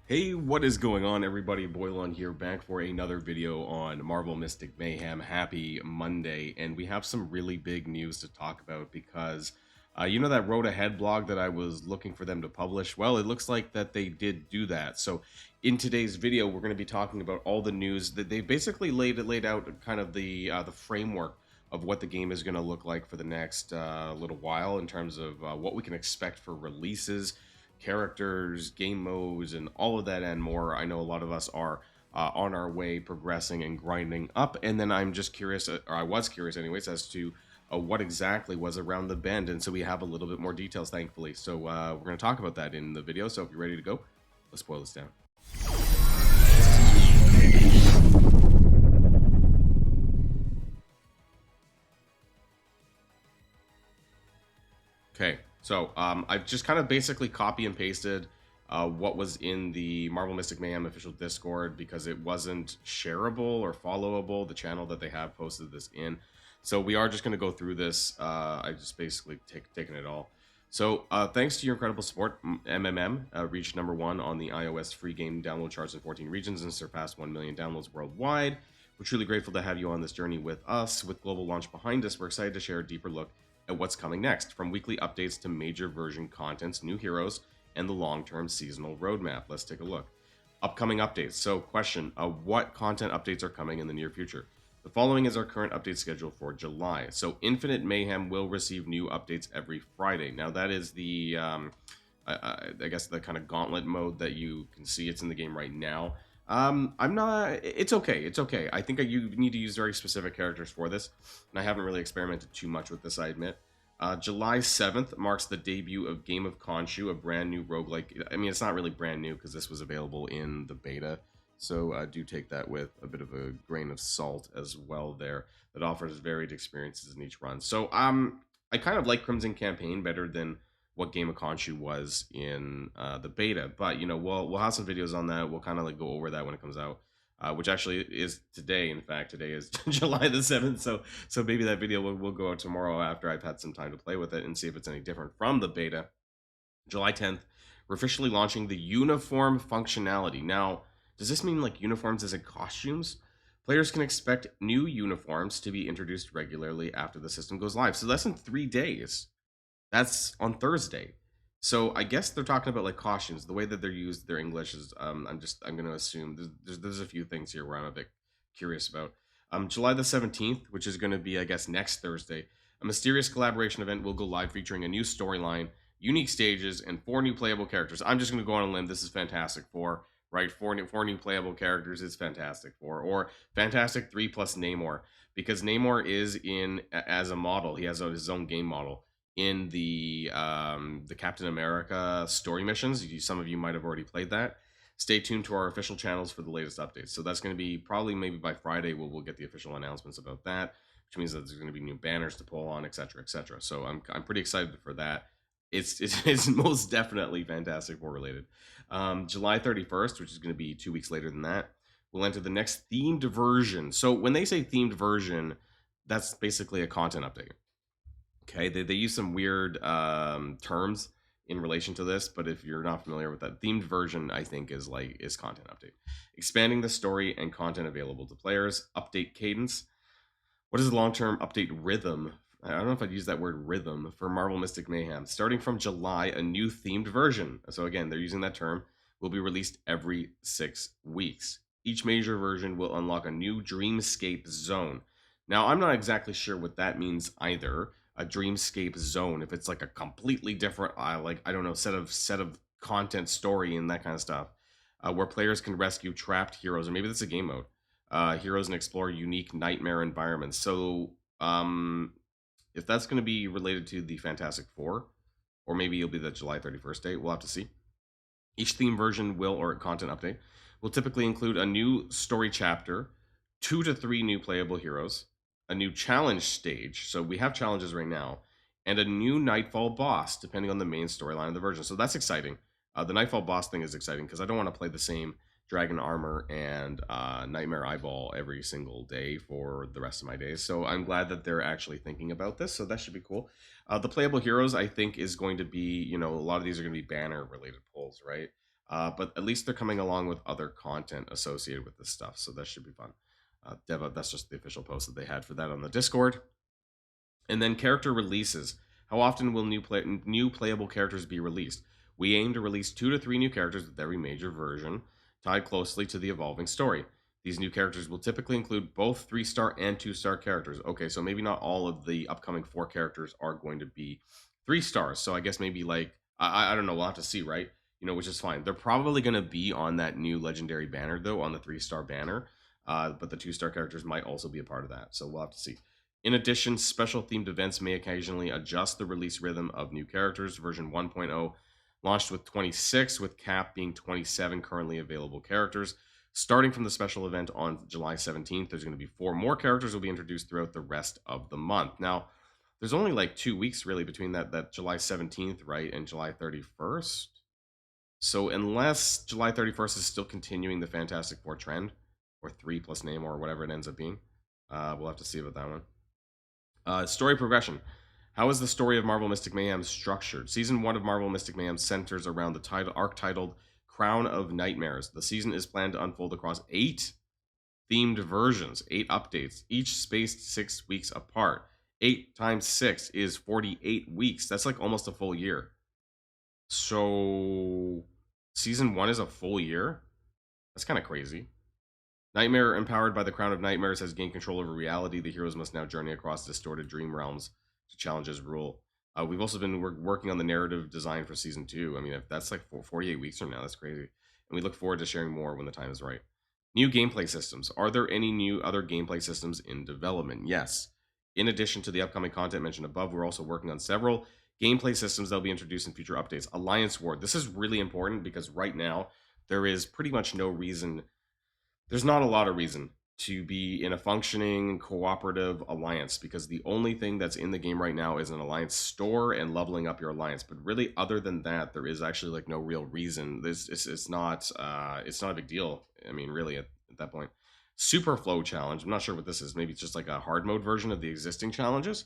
Hey, what is going on, everybody? Boilon here, back for another video on Marvel Mystic Mayhem. Happy Monday, and we have some really big news to talk about because you know that Road Ahead blog that I was looking for them to publish? Well, it looks like that they did do that. So in today's video, we're going to be talking about all the news that they basically laid out kind of the framework of what the game is going to look like for the next little while in terms of what we can expect for releases, characters, game modes, and all of that and more. I know a lot of us are on our way, progressing and grinding up. And then I'm just curious, or I was curious anyways, as to what exactly was around the bend. And so we have a little bit more details, thankfully. So we're going to talk about that in the video. So if you're ready to go, let's boil this down. Okay, so I've just kind of basically copy and pasted what was in the Marvel Mystic Mayhem official Discord because it wasn't shareable or followable, the channel that they have posted this in. So we are just going to go through this. I just basically taken it all. So thanks to your incredible support, MMM reached #1 on the iOS free game download charts in 14 regions and surpassed 1 million downloads worldwide. We're truly grateful to have you on this journey with us. With global launch behind us, we're excited to share a deeper look at what's coming next, from weekly updates to major version contents, new heroes, and the long-term seasonal roadmap. Let's take a look. Upcoming updates. So question, what content updates are coming in the near future? The following is our current update schedule for July. So Infinite Mayhem will receive new updates every Friday. Now that is the, I guess the kind of gauntlet mode that you can see. It's in the game right now. I'm not. It's okay. It's okay. I think you need to use very specific characters for this, and I haven't really experimented too much with this, I admit. July 7th marks the debut of Game of Khonshu, a brand new roguelike. I mean, it's not really brand new because this was available in the beta, so do take that with a bit of a grain of salt as well there. That offers varied experiences in each run. So I kind of like Crimson Campaign better than what Game of Khonshu was in the beta. But you know, we'll have some videos on that. We'll kind of like go over that when it comes out, which actually is today. In fact, today is July the 7th. So maybe that video will go out tomorrow after I've had some time to play with it and see if it's any different from the beta. July 10th, we're officially launching the uniform functionality. Now, does this mean like uniforms as in costumes? Players can expect new uniforms to be introduced regularly after the system goes live. So that's in 3 days. That's on Thursday. So I guess they're talking about like costumes. The way that they're used, their English is. I'm going to assume there's a few things here where I'm a bit curious about. July the 17th, which is going to be I guess next Thursday, a mysterious collaboration event will go live featuring a new storyline, unique stages, and 4 new playable characters. I'm just going to go on a limb. This is Fantastic Four, right? Four new playable characters is Fantastic Four, or Fantastic 3 plus Namor, because Namor is in as a model. He has his own game model in the Captain America story missions. Some of you might have already played that. Stay tuned to our official channels for the latest updates. So that's going to be probably maybe by Friday we'll get the official announcements about that, which means that there's going to be new banners to pull on, etc., etc. So I'm pretty excited for that. It's most definitely Fantastic Four related. July 31st, which is going to be 2 weeks later than that, we'll enter the next themed version. So when they say themed version, that's basically a content update. Okay, they use some weird terms in relation to this, but if you're not familiar with that, themed version I think is content update, expanding the story and content available to players. Update cadence. What is the long-term update rhythm? I don't know if I'd use that word rhythm for Marvel Mystic Mayhem. Starting from July, a new themed version. So again, they're using that term. Will be released every 6 weeks. Each major version will unlock a new dreamscape zone. Now, I'm not exactly sure what that means either. A dreamscape zone, if it's like a completely different, like I don't know, set of content, story, and that kind of stuff, where players can rescue trapped heroes, or maybe that's a game mode, heroes, and explore unique nightmare environments. So, if that's going to be related to the Fantastic Four, or maybe it'll be the July 31st date, we'll have to see. Each theme version or content update will typically include a new story chapter, 2 to 3 new playable heroes, a new challenge stage. So we have challenges right now, and a new Nightfall boss, depending on the main storyline of the version. So that's exciting. The Nightfall boss thing is exciting because I don't want to play the same Dragon Armor and Nightmare Eyeball every single day for the rest of my days. So I'm glad that they're actually thinking about this. So that should be cool. The playable heroes, I think, is going to be, you know, a lot of these are going to be banner related pulls, right? But at least they're coming along with other content associated with this stuff, so that should be fun. Deva, that's just the official post that they had for that on the Discord. And then character releases. How often will new playable characters be released? We aim to release 2 to 3 new characters with every major version, tied closely to the evolving story. These new characters will typically include both 3-star and 2-star characters. Okay, so maybe not all of the upcoming 4 characters are going to be 3 stars. So I guess maybe like I don't know. We'll have to see, right? Which is fine. They're probably going to be on that new legendary banner though, on the 3-star banner. But the 2-star characters might also be a part of that. So we'll have to see. In addition, special themed events may occasionally adjust the release rhythm of new characters. Version 1.0 launched with 26, with cap being 27 currently available characters. Starting from the special event on July 17th, there's going to be 4 more characters will be introduced throughout the rest of the month. Now, there's only like 2 weeks really between that July 17th, right, and July 31st. So unless July 31st is still continuing the Fantastic Four trend, or 3 plus Namor, or whatever it ends up being, we'll have to see about that one. Story progression. How is the story of Marvel Mystic Mayhem structured? Season 1 of Marvel Mystic Mayhem centers around the arc titled Crown of Nightmares. The season is planned to unfold across 8 themed versions, 8 updates, each spaced 6 weeks apart. 8 times 6 is 48 weeks. That's like almost a full year. So, season 1 is a full year? That's kind of crazy. Nightmare, empowered by the Crown of Nightmares, has gained control over reality. The heroes must now journey across distorted dream realms to challenge his rule. We've also been working on the narrative design for season 2. I mean, if that's like 48 weeks from now, that's crazy. And we look forward to sharing more when the time is right. New gameplay systems. Are there any new other gameplay systems in development? Yes. In addition to the upcoming content mentioned above, we're also working on several gameplay systems that will be introduced in future updates. Alliance Ward. This is really important because right now there is pretty much no reason. There's not a lot of reason to be in a functioning cooperative alliance because the only thing that's in the game right now is an alliance store and leveling up your alliance. But really, other than that, there is actually like no real reason. It's not a big deal. I mean, really, at that point. Super Flow Challenge. I'm not sure what this is. Maybe it's just like a hard mode version of the existing challenges.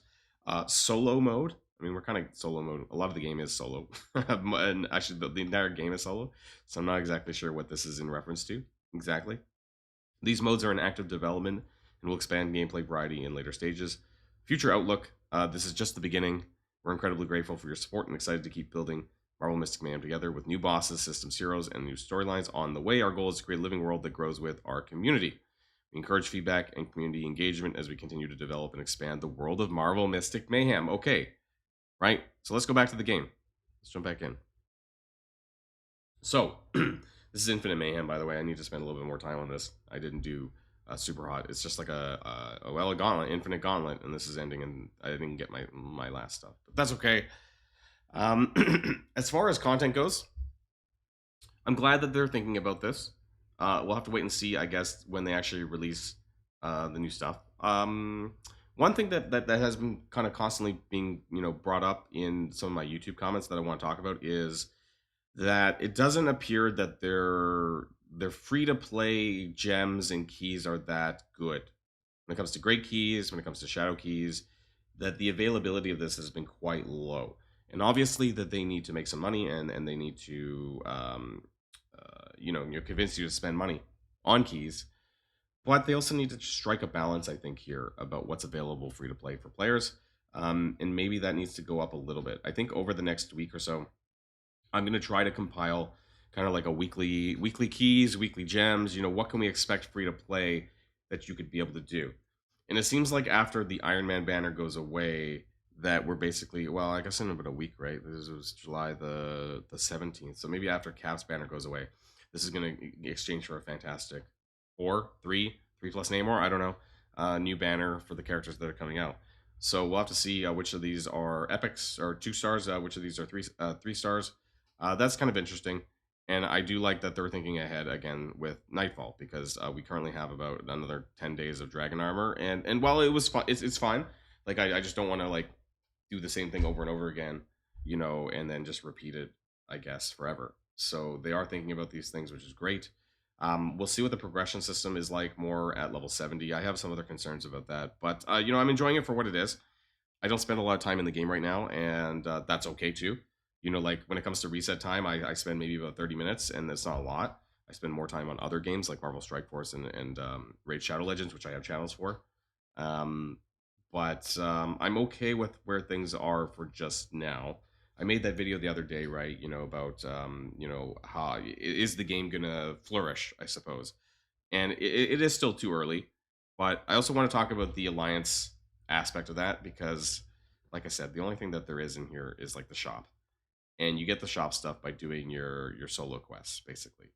Solo mode. I mean, we're kind of solo mode. A lot of the game is solo, and actually, the entire game is solo. So I'm not exactly sure what this is in reference to exactly. These modes are in active development and will expand gameplay variety in later stages. Future outlook. This is just the beginning. We're incredibly grateful for your support and excited to keep building Marvel Mystic Mayhem together with new bosses, systems, heroes, and new storylines on the way. Our goal is to create a living world that grows with our community. We encourage feedback and community engagement as we continue to develop and expand the world of Marvel Mystic Mayhem. Okay, right? So let's go back to the game. Let's jump back in. So, this is Infinite Mayhem, by the way. I need to spend a little bit more time on this. I didn't do Super Hot. It's just like a gauntlet, Infinite Gauntlet, and this is ending, and I didn't get my last stuff. But that's okay. As far as content goes, I'm glad that they're thinking about this. We'll have to wait and see, I guess, when they actually release the new stuff. One thing that has been kind of constantly being brought up in some of my YouTube comments that I want to talk about is that it doesn't appear that their free to play gems and keys are that good when it comes to great keys, when it comes to shadow keys, that the availability of this has been quite low. And obviously that they need to make some money and they need to convince you to spend money on keys. But they also need to strike a balance, I think, here about what's available free to play for players. And maybe that needs to go up a little bit. I think over the next week or so, I'm going to try to compile kind of like a weekly keys, weekly gems. What can we expect free to play that you could be able to do? And it seems like after the Iron Man banner goes away, that we're basically, well, I guess in about a week, right? This was July the 17th. So maybe after Cap's banner goes away, this is going to exchange for a Fantastic 4, 3 plus Namor. I don't know. New banner for the characters that are coming out. So we'll have to see which of these are epics or 2 stars, which of these are 3 stars. That's kind of interesting. And I do like that they're thinking ahead again with Nightfall because we currently have about another 10 days of Dragon Armor. And while it was fun, it's fine. Like, I just don't want to, like, do the same thing over and over again, and then just repeat it, I guess, forever. So they are thinking about these things, which is great. We'll see what the progression system is like more at level 70. I have some other concerns about that. But, I'm enjoying it for what it is. I don't spend a lot of time in the game right now, and that's okay, too. You know, like when it comes to reset time, I spend maybe about 30 minutes, and that's not a lot. I spend more time on other games like Marvel Strike Force and Raid Shadow Legends, which I have channels for. Um, but I'm okay with where things are for just now. I made that video the other day, right? You know, about how is the game gonna flourish, I suppose. And it is still too early, but I also want to talk about the alliance aspect of that because, like I said, the only thing that there is in here is like the shop, and you get the shop stuff by doing your solo quests basically.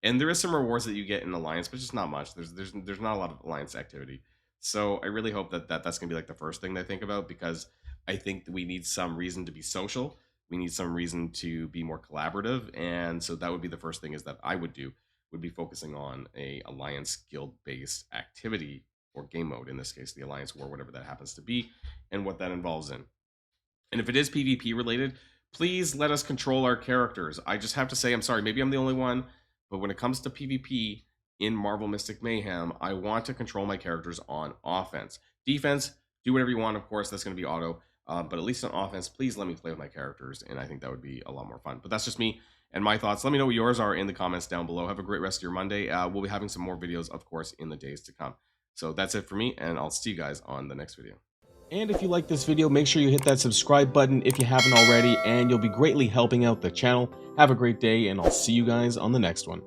And there is some rewards that you get in alliance, but just not much. There's not a lot of alliance activity. So I really hope that's gonna be like the first thing they think about, because I think that we need some reason to be social. We need some reason to be more collaborative, and so that would be the first thing is that I would do, would be focusing on a alliance guild based activity or game mode, in this case the alliance war, whatever that happens to be, and what that involves in. And if it is PvP related, please let us control our characters. I just have to say, I'm sorry, maybe I'm the only one, but when it comes to PvP in Marvel Mystic Mayhem, I want to control my characters on offense. Defense, do whatever you want, of course, that's going to be auto. But at least on offense, please let me play with my characters, and I think that would be a lot more fun. But that's just me and my thoughts. Let me know what yours are in the comments down below. Have a great rest of your Monday. We'll be having some more videos, of course, in the days to come. So that's it for me, and I'll see you guys on the next video. And if you like this video, make sure you hit that subscribe button if you haven't already, and you'll be greatly helping out the channel. Have a great day, and I'll see you guys on the next one.